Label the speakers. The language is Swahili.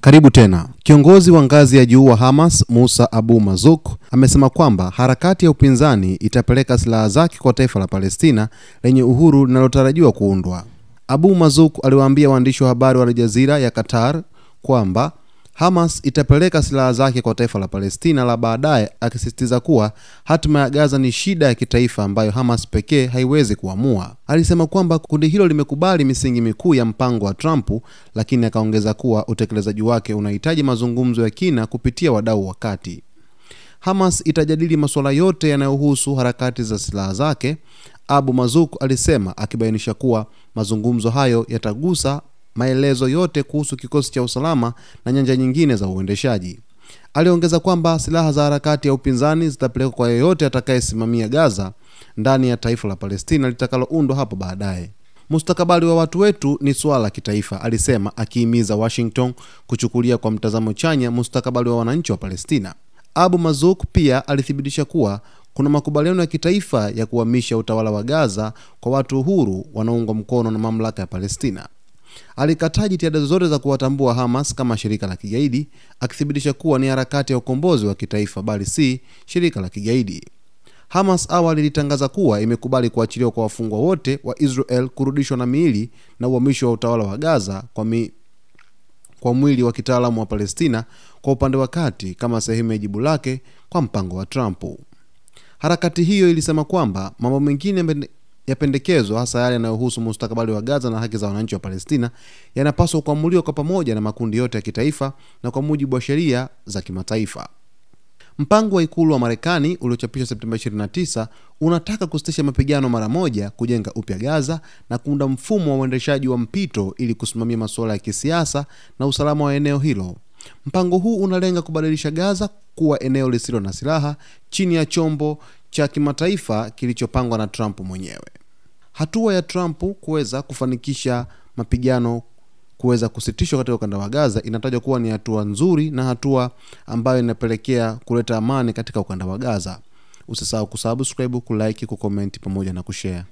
Speaker 1: Karibu tena. Kiongozi wa ngazi ya juu wa Hamas, Musa Abu Mazouk, amesema kwamba harakati ya upinzani itapeleka silaha zake kwa taifa la Palestina lenye uhuru linalotarajiwa kuundwa. Abu Mazouk aliwaambia waandishi wa habari wa Al Jazeera ya Qatar kwamba Hamas itapeleka silaha zake kwa taifa la Palestina la baadaye, akisisitiza kuwa hatima ya Gaza ni shida ya kitaifa ambayo Hamas pekee haiwezi kuamua. Alisema kwamba kundi hilo limekubali misingi mikuu ya mpango wa Trump, lakini akaongeza kuwa utekelezaji wake unahitaji mazungumzo ya kina kupitia wadau wa kati. Hamas itajadili masuala yote yanayohusu harakati za silaha zake, Abu Mazouk alisema, akibainisha kuwa mazungumzo hayo yatagusa maelezo yote kuhusu kikosi cha usalama na nyanja nyingine za uendeshaji. Aliongeza kwamba silaha za harakati ya upinzani zitapelekwa kwa yeyote atakayesimamia Gaza ndani ya taifa la Palestina litakaloundwa hapo baadaye. Mustakabali wa watu wetu ni swala la kitaifa, alisema, akihimiza Washington kuchukulia kwa mtazamo chanya mustakabali wa wananchi wa Palestina. Abu Mazouk pia alithibitisha kuwa kuna makubaliano ya kitaifa ya kuhamisha utawala wa Gaza kwa watu huru wanaoungwa mkono na mamlaka ya Palestina. Alikataa jitihada zote za kuwatambua Hamas kama shirika la kigaidi, akithibitisha kuwa ni harakati ya ukombozi wa kitaifa bali si shirika la kigaidi. Hamas awali ilitangaza kuwa imekubali kuachiliwa kwa wafungwa wote wa Israel, kurudishwa na miili na uhamisho wa utawala wa Gaza kwa mwili wa kitaalamu wa Palestina kwa upande wa kati kama sehemu ya jibu lake kwa mpango wa Trump. Harakati hiyo ilisema kwamba mambo mengine ya pendekezo, hasa yale yanayohusu mustakabali wa Gaza na haki za wananchi wa Palestina, yanapaswa kuamuliwa kwa pamoja na makundi yote ya kitaifa na kwa mujibu wa sheria za kimataifa. Mpango wa ikulu wa Marekani uliochapishwa Septemba 29 unataka kusitisha mapigano mara moja, kujenga upya Gaza na kuunda mfumo wa uendeshaji wa mpito ili kusimamia masuala ya kisiasa na usalama wa eneo hilo. Mpango huu unalenga kubadilisha Gaza kuwa eneo lisilo na silaha chini ya chombo cha kimataifa kilichopangwa na Trump mwenyewe. Hatua ya Trump kuweza kufanikisha mapigano kuweza kusitishwa katika ukanda wa Gaza inatajwa kuwa ni hatua nzuri na hatua ambayo inapelekea kuleta amani katika ukanda wa Gaza. Usisahau kusubscribe, kulike, kucomment pamoja na kushare.